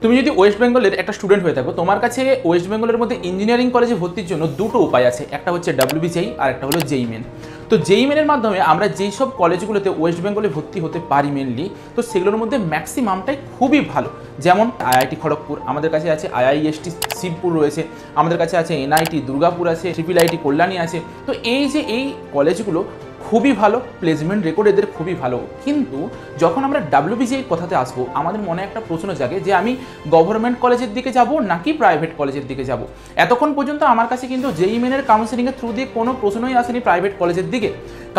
তুমি যদি ওয়েস্ট বেঙ্গলের একটা স্টুডেন্ট হয়ে থাকো, তোমার কাছে ওয়েস্ট বেঙ্গলের মধ্যে ইঞ্জিনিয়ারিং কলেজে ভর্তির জন্য দুটো উপায় আছে। একটা হচ্ছে WBJEE আর একটা হলো JEE মেন। তো JEE মেনের মাধ্যমে আমরা যেই সব কলেজগুলোতে ওয়েস্ট বেঙ্গলে ভর্তি হতে পারি মেনলি, তো সেগুলোর মধ্যে ম্যাক্সিমামটাই খুবই ভালো। যেমন IIT খড়গপুর, আমাদের কাছে আছে IIST শিবপুর রয়েছে, আমাদের কাছে আছে NIT দুর্গাপুর আছে, IIIT কল্যাণী আছে। তো এই কলেজগুলো খুবই ভালো, প্লেসমেন্ট রেকর্ড এদের খুবই ভালো। কিন্তু যখন আমরা WBJEE কথাতে আসবো, আমাদের মনে একটা প্রশ্ন জাগে যে আমি গভর্নমেন্ট কলেজের দিকে যাব নাকি প্রাইভেট কলেজের দিকে যাব। এতক্ষণ পর্যন্ত আমার কাছে কিন্তু JEE মেনের কাউন্সেলিংয়ের থ্রু দিয়ে কোনো প্রশ্নই আসেনি প্রাইভেট কলেজের দিকে,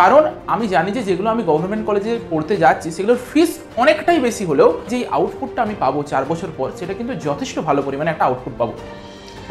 কারণ আমি জানি যে যেগুলো আমি গভর্নমেন্ট কলেজে পড়তে যাচ্ছি সেগুলোর ফিস অনেকটাই বেশি হলেও যেই আউটপুটটা আমি পাবো 4 বছর পর, সেটা কিন্তু যথেষ্ট ভালো পরিমাণে একটা আউটপুট পাবো।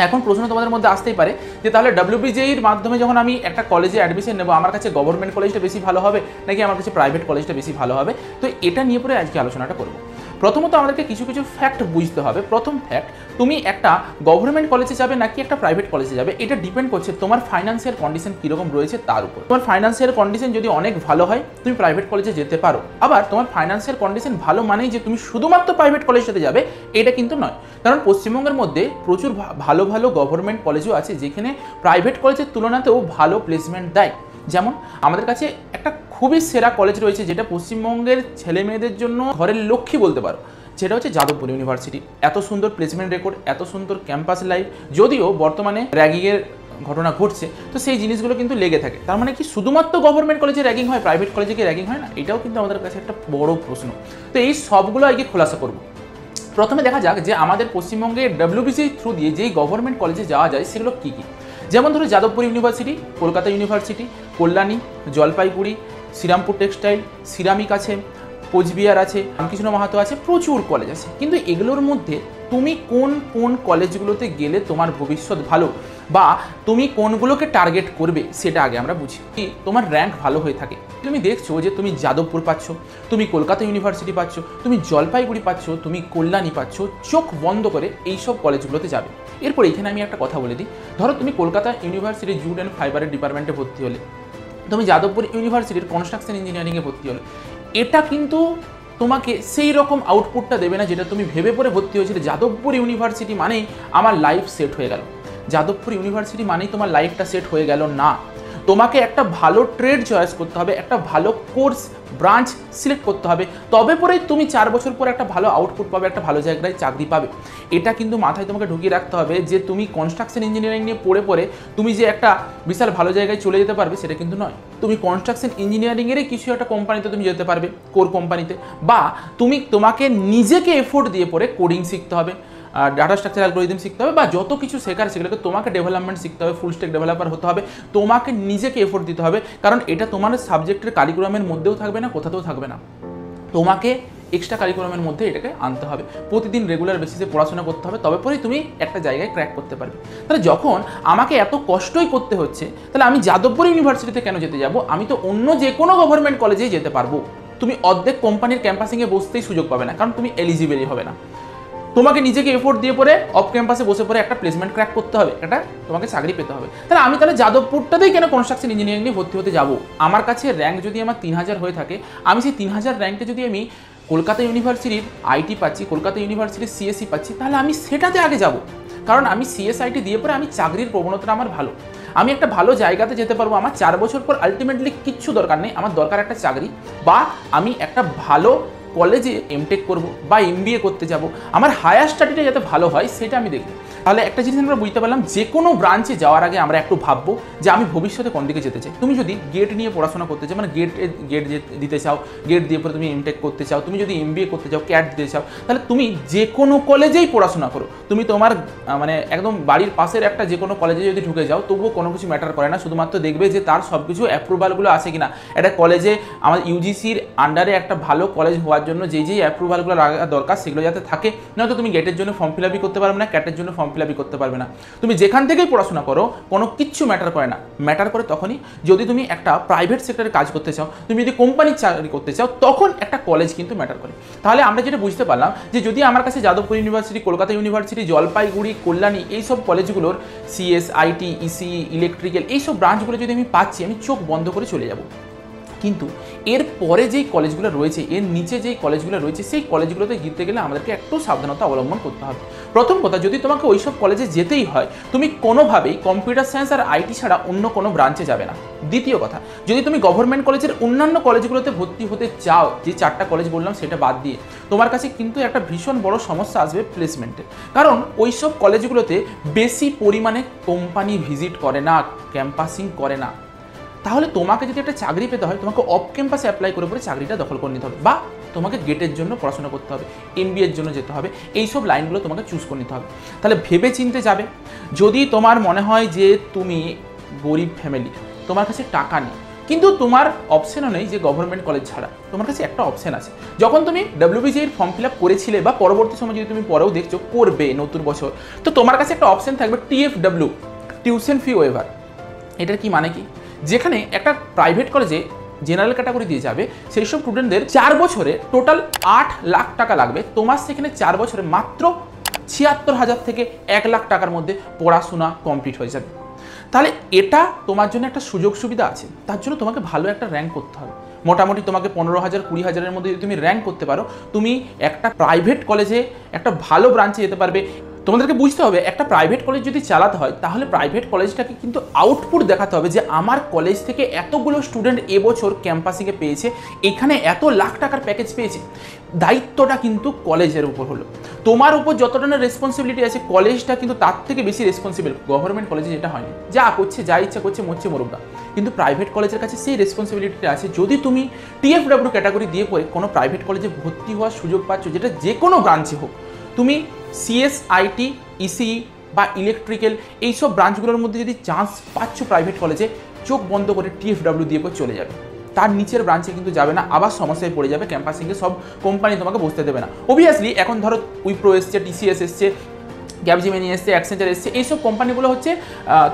এখন প্রশ্ন তোমাদের মধ্যে আসতেই পারে যে তাহলে WBJEEর মাধ্যমে যখন আমি একটা কলেজে অ্যাডমিশন নেবো, আমার কাছে গভর্নমেন্ট কলেজটা বেশি ভালো হবে নাকি আমার কাছে প্রাইভেট কলেজটা বেশি ভালো হবে। তো এটা নিয়ে পরে আজকে আলোচনাটা করবো। প্রথমত আমাদেরকে কিছু ফ্যাক্ট বুঝতে হবে। প্রথম ফ্যাক্ট, তুমি একটা গভর্নমেন্ট কলেজে যাবে নাকি একটা প্রাইভেট কলেজে যাবে, এটা ডিপেন্ড করছে তোমার ফাইন্যান্সিয়াল কন্ডিশন কীরকম রয়েছে তার উপর। তোমার ফাইন্যান্সিয়াল কন্ডিশন যদি অনেক ভালো হয়, তুমি প্রাইভেট কলেজে যেতে পারো। আবার তোমার ফাইন্যান্সিয়াল কন্ডিশন ভালো মানেই যে তুমি শুধুমাত্র প্রাইভেট কলেজটাতে যাবে, এটা কিন্তু নয়। কারণ পশ্চিমবঙ্গের মধ্যে প্রচুর ভালো ভালো গভর্নমেন্ট কলেজও আছে যেখানে প্রাইভেট কলেজের তুলনাতেও ভালো প্লেসমেন্ট দেয়। যেমন আমাদের কাছে একটা খুবই সেরা কলেজ রয়েছে যেটা পশ্চিমবঙ্গের ছেলে মেয়েদের জন্য ঘরের লক্ষ্মী বলতে পারো, সেটা হচ্ছে যাদবপুর ইউনিভার্সিটি। এত সুন্দর প্লেসমেন্ট রেকর্ড, এত সুন্দর ক্যাম্পাস লাইফ, যদিও বর্তমানে র্যাগিংয়ের ঘটনা ঘটছে, তো সেই জিনিসগুলো কিন্তু লেগে থাকে। তার মানে কি শুধুমাত্র গভর্নমেন্ট কলেজে র্যাগিং হয়, প্রাইভেট কলেজে কি র্যাগিং হয় না? এটাও কিন্তু আমাদের কাছে একটা বড় প্রশ্ন। তো এই সবগুলো আগে খোলাসা করবো। প্রথমে দেখা যাক যে আমাদের পশ্চিমবঙ্গে WBJEE থ্রু দিয়ে যেই গভর্নমেন্ট কলেজে যাওয়া যায় সেগুলো কী কী। যেমন ধরো Jadavpur university, Kolkata university, Kalyani, Jalpaiguri, Serampore textile, ceramic আছে, কোচবিহার আছে, রামকৃষ্ণ মাহাতো আছে, প্রচুর কলেজ আছে। কিন্তু এগুলোর মধ্যে তুমি কোন কোন কলেজগুলোতে গেলে তোমার ভবিষ্যৎ ভালো বা তুমি কোনগুলোকে টার্গেট করবে সেটা আগে আমরা বুঝি। কি তোমার র্যাঙ্ক ভালো হয়ে থাকে, তুমি দেখছো যে তুমি যাদবপুর পাচ্ছ, তুমি কলকাতা ইউনিভার্সিটি পাচ্ছ, তুমি জলপাইগুড়ি পাচ্ছ, তুমি কল্যাণী পাচ্ছ, চোখ বন্ধ করে এইসব কলেজগুলোতে যাবে। এরপর এখানে আমি একটা কথা বলে দিই, ধরো তুমি কলকাতা ইউনিভার্সিটি জুট অ্যান্ড ফাইবারের ডিপার্টমেন্টে ভর্তি হলে, তুমি যাদবপুর ইউনিভার্সিটির কনস্ট্রাকশন ইঞ্জিনিয়ারিংয়ে ভর্তি হলে, এটা কিন্তু তোমাকে সেই রকম আউটপুটটা দেবে না যেটা তুমি ভেবে পরে ভর্তি হয়েছিলে। যাদবপুর ইউনিভার্সিটি মানেই আমার লাইফ সেট হয়ে গেল, যাদবপুর ইউনিভার্সিটি মানেই তোমার লাইফটা সেট হয়ে গেল না। তোমাকে একটা ভালো ট্রেড চয়েস করতে হবে, একটা ভালো কোর্স ব্রাঞ্চ সিলেক্ট করতে হবে, তবে পরেই তুমি 4 বছর পর একটা ভালো আউটপুট পাবে, একটা ভালো জায়গায় চাকরি পাবে। এটা কিন্তু মাথায় তোমাকে ঢুকিয়ে রাখতে হবে যে তুমি কনস্ট্রাকশন ইঞ্জিনিয়ারিং নিয়ে পড়ে তুমি যে একটা বিশাল ভালো জায়গায় চলে যেতে পারবে সেটা কিন্তু নয়। তুমি কনস্ট্রাকশন ইঞ্জিনিয়ারিংয়েরই কিছু একটা কোম্পানিতে তুমি যেতে পারবে, কোর কোম্পানিতে, বা তোমাকে নিজেকে এফোর্ট দিয়ে পড়ে কোডিং শিখতে হবে, ডাটা স্ট্রাকচার অ্যালগরিদম শিখতে হবে, বা যত কিছু শেখার সেগুলোকে তোমাকে ডেভেলপমেন্ট শিখতে হবে, ফুল স্ট্যাক ডেভেলপার হতে হবে, তোমাকে নিজেকে এফোর্ট দিতে হবে। কারণ এটা তোমার সাবজেক্টের কারিকুলামের মধ্যেও থাকবে না, কোথাতেও থাকবে না, তোমাকে এক্সট্রা কারিকুলামের মধ্যে এটাকে আনতে হবে। প্রতিদিন রেগুলার বেসিসে পড়াশোনা করতে হবে, তবে পরেই তুমি একটা জায়গায় ক্র্যাক করতে পারবে। তাহলে যখন আমাকে এত কষ্টই করতে হচ্ছে, তাহলে আমি যাদবপুর ইউনিভার্সিটিতে কেন যেতে যাব? আমি তো অন্য যে কোনো গভর্নমেন্ট কলেজেই যেতে পারবো। তুমি অর্ধেক কোম্পানির ক্যাম্পাসিংয়ে বসতেই সুযোগ পাবে না, কারণ তুমি এলিজিবলই হবে না। তোমাকে নিজেকে এফোর্ট দিয়ে পরে অফ ক্যাম্পাসে বসে পড়ে একটা প্লেসমেন্ট ক্র্যাক করতে হবে, একটা তোমাকে চাকরি পেতে হবে। তাহলে যাদবপুরটাতেই কেন কনস্ট্রাকশন ইঞ্জিনিয়ারিং নিয়ে ভর্তি হতে যাবো? আমার কাছে র্যাঙ্ক যদি আমার 3000 হয়ে থাকে, আমি সেই 3000 র্যাঙ্কে যদি আমি কলকাতা ইউনিভার্সিটির IT পাচ্ছি, কলকাতা ইউনিভার্সিটির CSE পাচ্ছি, তাহলে আমি সেটাতে আগে যাব। কারণ আমি CSIT দিয়ে পরে আমি চাকরির প্রবণতাটা আমার ভালো, আমি একটা ভালো জায়গাতে যেতে পারবো। আমার 4 বছর পর আলটিমেটলি কিচ্ছু দরকার নেই, আমার দরকার একটা চাকরি, বা আমি একটা ভালো কলেজে MTech করবো বা MBA করতে যাব। আমার হায়ার স্টাডিটা যাতে ভালো হয় সেটা আমি দেখব। তাহলে একটা জিনিস আমরা বুঝতে পারলাম, যে কোনো ব্রাঞ্চে যাওয়ার আগে আমরা একটু ভাববো যে আমি ভবিষ্যতে কোন দিকে যেতে চাই। তুমি যদি গেট নিয়ে পড়াশোনা করতে চাও, মানে গেট দিতে চাও, গেট দিয়ে পরে তুমি MTech করতে চাও, তুমি যদি MBA করতে চাও, CAT দিতে চাও, তাহলে তুমি যে কোনো কলেজেই পড়াশোনা করো। তুমি তোমার মানে একদম বাড়ির পাশের একটা যে কোনো কলেজে যদি ঢুকে যাও, তবুও কোনো কিছু ম্যাটার করে না, শুধুমাত্র দেখবে যে তার সব কিছু অ্যাপ্রুভালগুলো আছে কিনা। একটা কলেজে আমার UGCর আন্ডারে একটা ভালো কলেজ হওয়ার জন্য যেই অ্যাপ্রুভালগুলো দরকার সেগুলো যাতে থাকে, নয়তো তুমি গেটের জন্য ফর্ম ফিল আপই করতে পারবে না, ক্যাটের জন্য ফর্ম ফিল আপই করতে পারবে না। তুমি যেখান থেকেই পড়াশোনা করো কোনো কিচ্ছু ম্যাটার করে না। ম্যাটার করে তখনই যদি তুমি একটা প্রাইভেট সেক্টরে কাজ করতে চাও, তুমি যদি কোম্পানির চাকরি করতে চাও, তখন একটা কলেজ কিন্তু ম্যাটার করে। তাহলে আমরা যেটা বুঝতে পারলাম যে যদি আমার কাছে যাদবপুর ইউনিভার্সিটি, কলকাতা ইউনিভার্সিটি, জলপাইগুড়ি, কল্যাণী এইসব কলেজগুলোর CS, IT, ECE, ইলেকট্রিক্যাল এইসব ব্রাঞ্চগুলো যদি আমি পাচ্ছি, আমি চোখ বন্ধ করে চলে যাব। কিন্তু এর পরে যেই কলেজগুলো রয়েছে, এর নিচে যেই কলেজগুলো রয়েছে, সেই কলেজগুলোতে যেতে গেলে আমাদেরকে একটু সাবধানতা অবলম্বন করতে হবে। প্রথম কথা, যদি তোমাকে ওইসব কলেজে যেতেই হয়, তুমি কোনোভাবেই কম্পিউটার সায়েন্স আর আইটি ছাড়া অন্য কোনো ব্রাঞ্চে যাবে না। দ্বিতীয় কথা, যদি তুমি গভর্নমেন্ট কলেজের অন্যান্য কলেজগুলোতে ভর্তি হতে চাও, যে 4টা কলেজ বললাম সেটা বাদ দিয়ে, তোমার কাছে কিন্তু একটা ভীষণ বড় সমস্যা আসবে প্লেসমেন্টে। কারণ ওইসব কলেজগুলোতে বেশি পরিমাণে কোম্পানি ভিজিট করে না, ক্যাম্পাসিং করে না। তাহলে তোমাকে যদি একটা চাকরি পেতে হয়, তোমাকে অফ ক্যাম্পাসে অ্যাপ্লাই করে পরে চাকরিটা দখল করে নিতে হবে, বা তোমাকে গেটের জন্য পড়াশোনা করতে হবে, এমবিএর জন্য যেতে হবে, এইসব লাইনগুলো তোমাকে চুজ করে নিতে হবে। তাহলে ভেবে চিনতে যাবে। যদি তোমার মনে হয় যে তুমি গরিব ফ্যামিলি, তোমার কাছে টাকা নেই, কিন্তু তোমার অপশনও নেই যে গভর্নমেন্ট কলেজ ছাড়া, তোমার কাছে একটা অপশন আছে। যখন তুমি WBJEর ফর্ম ফিল আপ করেছিলে, বা পরবর্তী সময় যদি তুমি পরেও দেখছো করবে নতুন বছর, তো তোমার কাছে একটা অপশন থাকবে TFW, টিউশন ফি ওয়েভার। এটার কি মানে কি? যেখানে একটা প্রাইভেট কলেজে জেনারেল ক্যাটাগরি দিয়ে যাবে, সেই সব স্টুডেন্টদের 4 বছরে টোটাল 8 লাখ টাকা লাগবে, তোমার সেখানে 4 বছরে মাত্র 76,000 থেকে 1 লাখ টাকার মধ্যে পড়াশোনা কমপ্লিট হয়ে যাবে। তাহলে এটা তোমার জন্য একটা সুযোগ সুবিধা আছে। তার জন্য তোমাকে ভালো একটা র্যাঙ্ক করতে হবে। মোটামুটি তোমাকে 15,000 20,000-এর মধ্যে যদি তুমি র্যাঙ্ক করতে পারো, তুমি একটা প্রাইভেট কলেজে একটা ভালো ব্রাঞ্চে যেতে পারবে। তোমাদেরকে বুঝতে হবে, একটা প্রাইভেট কলেজ যদি চালাতে হয়, তাহলে প্রাইভেট কলেজটাকে কিন্তু আউটপুট দেখাতে হবে যে আমার কলেজ থেকে এতগুলো স্টুডেন্ট এবছর ক্যাম্পাসিংয়ে পেয়েছে, এখানে এত লাখ টাকার প্যাকেজ পেয়েছে। দায়িত্বটা কিন্তু কলেজের উপর হলো। তোমার উপর যতটা না রেসপন্সিবিলিটি আছে, কলেজটা কিন্তু তার থেকে বেশি রেসপন্সিবল। গভর্নমেন্ট কলেজে যেটা হয়নি, যা করছে, যা ইচ্ছা করছে, মরছে মরুক না। কিন্তু প্রাইভেট কলেজের কাছে সেই রেসপন্সিবিলিটিটা আছে। যদি তুমি TFW ক্যাটাগরি দিয়ে পরে কোনো প্রাইভেট কলেজে ভর্তি হওয়ার সুযোগ পাচ্ছ, যেটা যে কোনো ব্রাঞ্চে হোক, তুমি CS, IT, ECE বা ইলেকট্রিক্যাল এইসব ব্রাঞ্চগুলোর মধ্যে যদি চান্স পাচ্ছ প্রাইভেট কলেজে, চোখ বন্ধ করে TFW দিয়ে পরে চলে যাবে। তার নিচের ব্রাঞ্চে কিন্তু যাবে না, আবার সমস্যায় পড়ে যাবে। ক্যাম্পাসিংয়ে সব কোম্পানি তোমাকে বসতে দেবে না। অবভিয়াসলি এখন ধরো উইপ্রো এসছে, TCS এসছে, ক্যাপজেমিনি এসছে, অ্যাক্সেঞ্চার এসছে, এইসব কোম্পানিগুলো হচ্ছে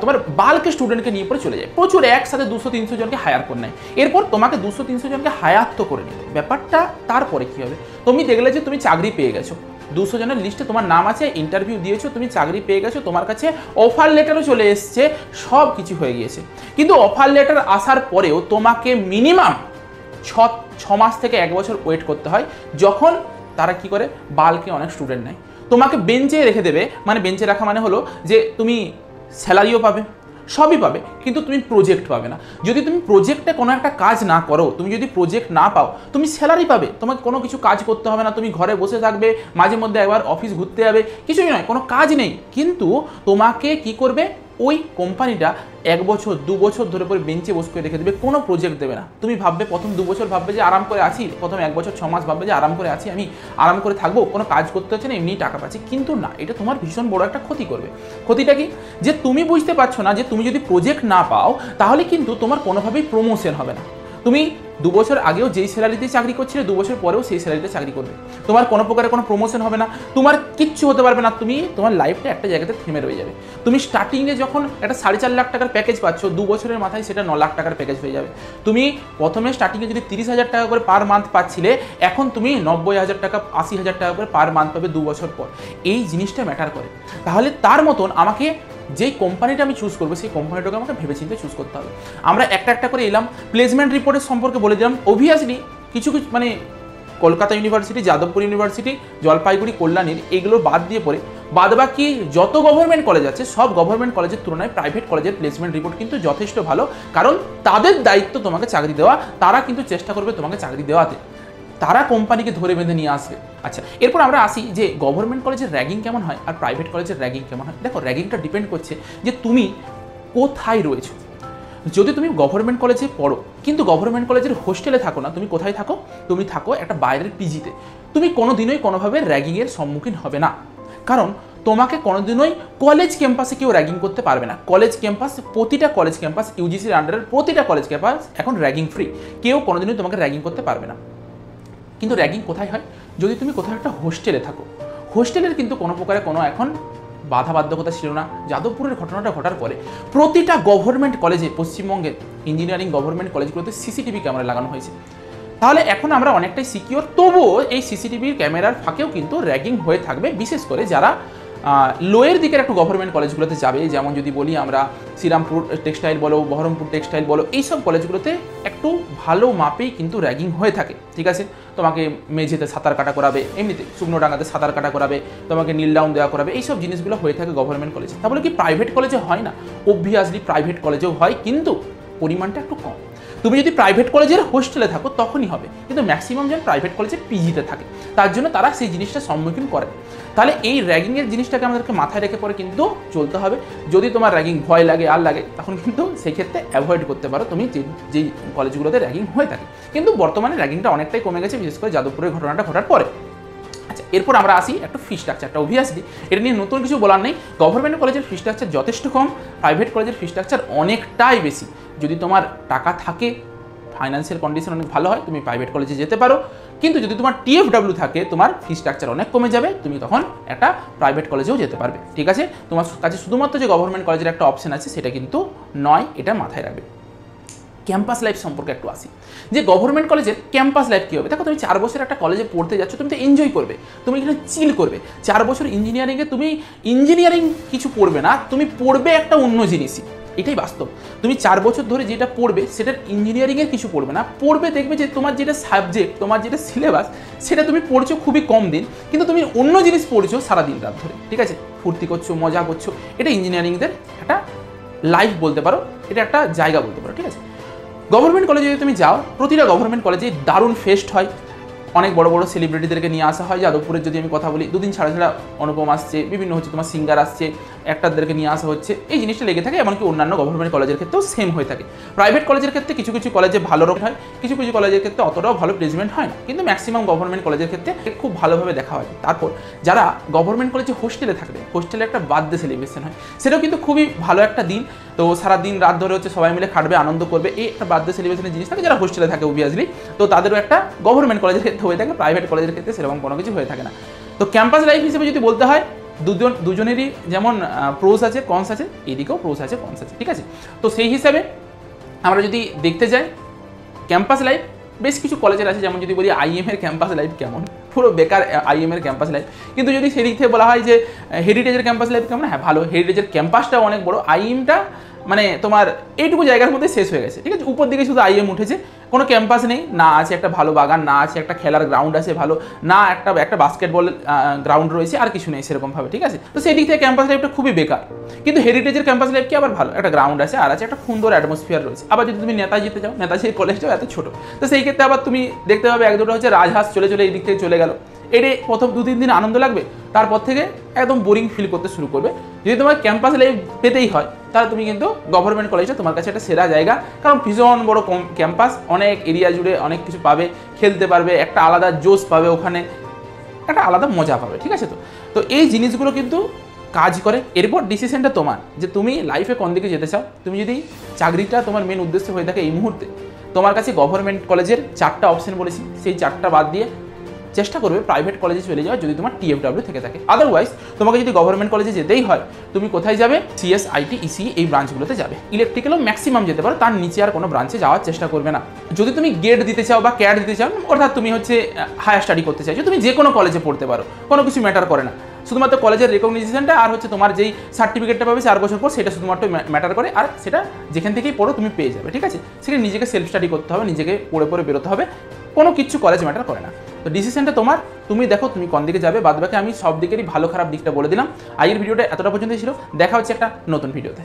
তোমার বাল্কে স্টুডেন্টকে নিয়ে পরে চলে যায়, প্রচুর একসাথে 200-300 জনকে হায়ার করে নেয়। এরপর তোমাকে 200-300 জনকে হায়ার তো করে নিল, ব্যাপারটা তারপরে কী হবে? তুমি দেখলে যে তুমি চাকরি পেয়ে গেছো, 200 জনের লিস্টে তোমার নাম আছে, ইন্টারভিউ দিয়েছো, তুমি চাকরি পেয়ে গেছো, তোমার কাছে অফার লেটারও চলে এসছে, সব কিছু হয়ে গিয়েছে। কিন্তু অফার লেটার আসার পরেও তোমাকে মিনিমাম 6 মাস থেকে 1 বছর ওয়েট করতে হয়, যখন তারা কি করে বাল্কে অনেক স্টুডেন্ট নেয়। তোমাকে বেঞ্চে রেখে দেবে, মানে বেঞ্চে রাখা মানে হলো যে তুমি স্যালারিও পাবে, সবই পাবে, কিন্তু তুমি প্রজেক্ট পাবে না। যদি তুমি প্রজেক্টে কোনো একটা কাজ না করো, তুমি যদি প্রজেক্ট না পাও, তুমি স্যালারি পাবে, তোমাকে কোনো কিছু কাজ করতে হবে না, তুমি ঘরে বসে থাকবে, মাঝে মধ্যে একবার অফিস ঘুরতে যাবে, কিছুই নয়, কোনো কাজ নেই। কিন্তু তোমাকে কি করবে, ওই কোম্পানিটা 1 বছর 2 বছর ধরে পরে বেঞ্চে বসে করে রেখে দেবে, কোনো প্রজেক্ট দেবে না। তুমি ভাববে প্রথম 2 বছর ভাববে যে আরাম করে আছি, প্রথম 1 বছর 6 মাস ভাববে যে আরাম করে আছি, আমি আরাম করে থাকবো, কোনো কাজ করতে হচ্ছে না, এমনি টাকা পাচ্ছি। কিন্তু না, এটা তোমার ভীষণ বড় একটা ক্ষতি করবে। ক্ষতিটা কি? যে তুমি বুঝতে পারছো না যে তুমি যদি প্রজেক্ট না পাও, তাহলে কিন্তু তোমার কোনোভাবেই প্রমোশন হবে না। তুমি 2 বছর আগেও যেই স্যালারিতে চাকরি করছিলে, 2 বছর পরেও সেই স্যালারিতে চাকরি করবে, তোমার কোনো প্রকারের কোনো প্রমোশন হবে না, তোমার কিচ্ছু হতে পারবে না। তুমি তোমার লাইফটা একটা জায়গাতে থেমে রয়ে যাবে। তুমি স্টার্টিংয়ে যখন একটা 4.5 লাখ টাকার প্যাকেজ পাচ্ছ, 2 বছরের মাথায় সেটা 9 লাখ টাকার প্যাকেজ হয়ে যাবে। তুমি প্রথমে স্টার্টিংয়ে যদি 30,000 টাকা করে পার মান্থ পাচ্ছিলে, এখন তুমি 90,000 টাকা 80,000 টাকা করে পার মান্থ পাবে 2 বছর পর। এই জিনিসটা ম্যাটার করে। তাহলে তার মতন আমাকে যেই কোম্পানিটা আমি চুজ করবো, সেই কোম্পানিটাকে আমাকে ভেবেচিন্তে চুজ করতে হবে। আমরা একটা একটা করে এলাম, প্লেসমেন্ট রিপোর্টের সম্পর্কে বলে দিলাম। অবভিয়াসলি কিছু কিছু মানে কলকাতা ইউনিভার্সিটি, যাদবপুর ইউনিভার্সিটি, জলপাইগুড়ি, কল্যাণীর এইগুলো বাদ দিয়ে পরে বাদবাকি যত গভর্নমেন্ট কলেজ আছে, সব গভর্নমেন্ট কলেজের তুলনায় প্রাইভেট কলেজের প্লেসমেন্ট রিপোর্ট কিন্তু যথেষ্ট ভালো। কারণ তাদের দায়িত্ব তোমাকে চাকরি দেওয়া, তারা কিন্তু চেষ্টা করবে তোমাকে চাকরি দেওয়াতে, তারা কোম্পানিকে ধরে বেঁধে নিয়ে আসবে। আচ্ছা, এরপর আমরা আসি যে গভর্নমেন্ট কলেজের র্যাগিং কেমন হয় আর প্রাইভেট কলেজের র্যাগিং কেমন হয়। দেখো, র্যাগিংটা ডিপেন্ড করছে যে তুমি কোথায় রয়েছো। যদি তুমি গভর্নমেন্ট কলেজে পড়ো, কিন্তু গভর্নমেন্ট কলেজের হোস্টেলে থাকো না, তুমি কোথায় থাকো? তুমি থাকো একটা বাইরের পিজিতে, তুমি কোনোদিনই কোনোভাবে র্যাগিংয়ের সম্মুখীন হবে না। কারণ তোমাকে কোনোদিনই কলেজ ক্যাম্পাসে কেউ র্যাগিং করতে পারবে না। কলেজ ক্যাম্পাস, প্রতিটা কলেজ ক্যাম্পাস, ইউজিসির আন্ডারের প্রতিটা কলেজ ক্যাম্পাস এখন র্যাগিং ফ্রি, কেউ কোনোদিনই তোমাকে র্যাগিং করতে পারবে না। কিন্তু র্যাগিং কোথায় হয়? যদি তুমি কোথাও একটা হোস্টেলে থাকো। হোস্টেলের কিন্তু কোনো প্রকারে কোনো এখন বাধাবাধ্যকতা ছিল না। যাদবপুরের ঘটনাটা ঘটার পরে প্রতিটা গভর্নমেন্ট কলেজে, পশ্চিমবঙ্গের ইঞ্জিনিয়ারিং গভর্নমেন্ট কলেজগুলোতে CCTV ক্যামেরা লাগানো হয়েছে। তাহলে এখন আমরা অনেকটাই সিকিওর। তবুও এই CCTVর ক্যামেরার ফাঁকেও কিন্তু র্যাগিং হয়ে থাকবে, বিশেষ করে যারা লোয়ের দিকের একটু গভর্নমেন্ট কলেজগুলোতে যাবে, যেমন যদি বলি আমরা শ্রীরামপুর টেক্সটাইল বলো, বহরমপুর টেক্সটাইল বলো, এইসব কলেজগুলোতে একটু ভালো মাপেই কিন্তু র্যাগিং হয়ে থাকে, ঠিক আছে। তোমাকে মেঝেতে সাঁতার কাটা করাবে, এমনিতে শুকনো ডাঙাতে সাঁতার কাটা করাবে, তোমাকে নীল ডাউন দেওয়া করাবে, এইসব জিনিসগুলো হয়ে থাকে গভর্নমেন্ট কলেজে। তাহলে কি প্রাইভেট কলেজে হয় না? অবভিয়াসলি প্রাইভেট কলেজেও হয়, কিন্তু পরিমাণটা একটু কম। তুমি যদি প্রাইভেট কলেজের হোস্টেলে থাকো তখনই হবে, কিন্তু ম্যাক্সিমাম জন প্রাইভেট কলেজে পিজিতে থাকে, তার জন্য তারা সেই জিনিসটার সম্মুখীন করে। তাহলে এই র্যাগিংয়ের জিনিসটাকে আমাদেরকে মাথায় রেখে পরে কিন্তু চলতে হবে। যদি তোমার র্যাগিং ভয় লাগে আর লাগে, তখন কিন্তু সেই ক্ষেত্রে অ্যাভয়েড করতে পারো তুমি যেই কলেজগুলোতে র্যাগিং হয়ে থাকে। কিন্তু বর্তমানে র্যাগিংটা অনেকটাই কমে গেছে, বিশেষ করে যাদবপুরের ঘটনাটা ঘটার পরে। আচ্ছা, এরপর আমরা আসি একটু ফি স্ট্রাকচারটা। অবভিয়াসলি এটা নিয়ে নতুন কিছু বলার নেই, গভর্নমেন্ট কলেজের ফি স্ট্রাকচার যথেষ্ট কম, প্রাইভেট কলেজের ফি স্ট্রাকচার অনেকটাই বেশি। যদি তোমার টাকা থাকে, ফাইন্যান্সিয়াল কন্ডিশন অনেক ভালো হয়, তুমি প্রাইভেট কলেজে যেতে পারো। কিন্তু যদি তোমার টিএফডব্লিউ থাকে, তোমার ফি স্ট্রাকচার অনেক কমে যাবে, তুমি তখন একটা প্রাইভেট কলেজেও যেতে পারবে, ঠিক আছে। তোমার কাছে শুধুমাত্র যে গভর্নমেন্ট কলেজের একটা অপশন আছে সেটা কিন্তু নয়, এটা মাথায় রাখবে। ক্যাম্পাস লাইফ সম্পর্কে একটু আসি, যে গভর্নমেন্ট কলেজের ক্যাম্পাস লাইফ কী হবে। দেখো, তুমি 4 বছর একটা কলেজে পড়তে যাচ্ছ, তুমি তো এনজয় করবে, তুমি এখানে চিল করবে। 4 বছর ইঞ্জিনিয়ারিংয়ে তুমি ইঞ্জিনিয়ারিং কিছু পড়বে না, তুমি পড়বে একটা অন্য জিনিসই, এটাই বাস্তব। তুমি 4 বছর ধরে যেটা পড়বে সেটার ইঞ্জিনিয়ারিংয়ের কিছু পড়বে না, পড়বে দেখবে যে তোমার যেটা সাবজেক্ট, তোমার যেটা সিলেবাস, সেটা তুমি পড়ছো খুবই কম দিন, কিন্তু তুমি অন্য জিনিস পড়ছো সারাদিন রাত ধরে, ঠিক আছে। ফুর্তি করছো, মজা করছো, এটা ইঞ্জিনিয়ারিংদের একটা লাইফ বলতে পারো, এটা একটা জায়গা বলতে পারো, ঠিক আছে। গভর্নমেন্ট কলেজে যদি তুমি যাও, প্রতিটা গভর্নমেন্ট কলেজে দারুণ ফেস্ট হয়, অনেক বড় বড় সেলিব্রিটিদেরকে নিয়ে আসা হয়। যাদবপুরের যদি আমি কথা বলি, 2 দিন ছাড়া ছাড়া অনুপম আসছে, বিভিন্ন হচ্ছে তোমার সিঙ্গার আসছে, অ্যাক্টরদেরকে নিয়ে আসা হচ্ছে, এই জিনিসটা লেগে থাকে। এমনকি অন্যান্য গভর্নমেন্ট কলেজের ক্ষেত্রেও সেম হয়ে থাকে। প্রাইভেট কলেজের ক্ষেত্রে কিছু কিছু কলেজে ভালো রকম হয়, কিছু কিছু কলেজের ক্ষেত্রে অতটাও ভালো প্লেসমেন্ট হয় না, কিন্তু ম্যাক্সিমাম গভর্নমেন্ট কলেজের ক্ষেত্রে খুব ভালোভাবে দেখা হয়। তারপর যারা গভর্নমেন্ট কলেজে হোস্টেলে থাকবে, হোস্টেলে একটা বার্থডে সেলিব্রেশন হয়, সেটাও কিন্তু খুবই ভালো একটা দিন। তো সারাদিন রাত ধরে হচ্ছে সবাই মিলে খাটবে, আনন্দ করবে, এই একটা বার্থডে সেলিব্রেশনের জিনিস থাকে যারা হোস্টেলে থাকে অবভিয়াসলি। তো তাদেরও একটা গভর্নমেন্ট কলেজের ক্ষেত্রে হয়ে থাকে, প্রাইভেট কলেজের ক্ষেত্রে সেরকম কোনো কিছু হয়ে থাকে না। তো ক্যাম্পাস লাইফ হিসেবে যদি বলতে হয়, দুজনেরই যেমন প্রোস আছে, কনস আছে, এদিকেও প্রোস আছে, কনস আছে, ঠিক আছে। তো সেই হিসাবে আমরা যদি দেখতে যাই, ক্যাম্পাস লাইফ বেশ কিছু কলেজের আছে, যেমন যদি বলি আইএম এর ক্যাম্পাস লাইফ কেমন, পুরো বেকার আইএম এর ক্যাম্পাস লাইফ। কিন্তু যদি সেদিক থেকে বলা হয় যে হেরিটেজের ক্যাম্পাস লাইফ কেমন, হ্যাঁ ভালো, হেরিটেজের ক্যাম্পাসটাও অনেক বড়, আইএমটা মানে তোমার এইটুকু জায়গার মধ্যে শেষ হয়ে গেছে, ঠিক আছে। উপর দিকে শুধু আইএম উঠেছে, কোনো ক্যাম্পাস নেই, না আছে একটা ভালো বাগান, না আছে একটা খেলার গ্রাউন্ড আছে ভালো, না একটা বাস্কেটবল গ্রাউন্ড রয়েছে, আর কিছু নেই সেরকমভাবে, ঠিক আছে। তো সেই দিক থেকে ক্যাম্পাস লাইফটা খুবই বেকার। কিন্তু হেরিটেজের ক্যাম্পাস লাইফ কি আবার ভালো, একটা গ্রাউন্ড আছে, আর আছে একটা সুন্দর অ্যাটমসফিয়ার রয়েছে। আবার যদি তুমি নেতাজিতে যাও, নেতাজির কলেজটাও এত ছোটো, তো সেই ক্ষেত্রে আবার তুমি দেখতে পাবে 1-2টা হচ্ছে রাজহাঁস চলে চলে এই দিক থেকে চলে গেল। এটি প্রথম 2-3 দিন আনন্দ লাগবে, তারপর থেকে একদম বোরিং ফিল করতে শুরু করবে। যদি তোমার ক্যাম্পাস লাইফ পেতেই হয়, তাহলে তুমি কিন্তু গভর্নমেন্ট কলেজটা তোমার কাছে একটা সেরা জায়গা, কারণ ভীষণ বড় ক্যাম্পাস, অনেক এরিয়া জুড়ে অনেক কিছু পাবে, খেলতে পারবে, একটা আলাদা জোশ পাবে ওখানে, একটা আলাদা মজা পাবে, ঠিক আছে। তো এই জিনিসগুলো কিন্তু কাজ করে। এরপর ডিসিশনটা তোমার, যে তুমি লাইফে কোন দিকে যেতে চাও। তুমি যদি চাকরিটা তোমার মেন উদ্দেশ্য হয়ে থাকে এই মুহূর্তে, তোমার কাছে গভর্নমেন্ট কলেজের 4টা অপশন বলেছি, সেই 4টা বাদ দিয়ে চেষ্টা করবে প্রাইভেট কলেজে চলে যাওয়া, যদি তোমার টিএফডব্লিউ থেকে থাকে। আদারওয়াইজ তোমাকে যদি গভর্নমেন্ট কলেজে যেতেই হয়, তুমি কোথায় যাবে, সিএস, আইটি, ইসি এই ব্রাঞ্চগুলোতে যাবে। ইলেকট্রিক্যালও ম্যাক্সিমাম যেতে পারো, তার নিচে আর কোনো ব্রাঞ্চে যাওয়ার চেষ্টা করবে না। যদি তুমি গেট দিতে চাও বা ক্যাট দিতে চাও, অর্থাৎ তুমি হচ্ছে হায়ার স্টাডি করতে চাইছো, তুমি যে কোনো কলেজে পড়তে পারো, কোনো কিছু ম্যাটার করে না। শুধুমাত্র কলেজের রেকগনিশনটা আর হচ্ছে তোমার যেই সার্টিফিকেটটা পাবে 4 বছর পর, সেটা শুধুমাত্র ম্যাটার করে, আর সেটা যেখান থেকেই পড়ো তুমি পেয়ে যাবে, ঠিক আছে। সেখানে নিজেকে সেলফ স্টাডি করতে হবে, নিজেকে পড়ে পড়ে বেরোতে হবে, কোনো কিছু কলেজ ম্যাটার করে না। তো ডিসিশনটা তোমার, তুমি দেখো তুমি কোন দিকে যাবে। বাদবাকি আমি সব দিকেরই ভালো খারাপ দিকটা বলে দিলাম। আজকের ভিডিওটা এতটা পর্যন্তই ছিল, দেখা হচ্ছে একটা নতুন ভিডিওতে।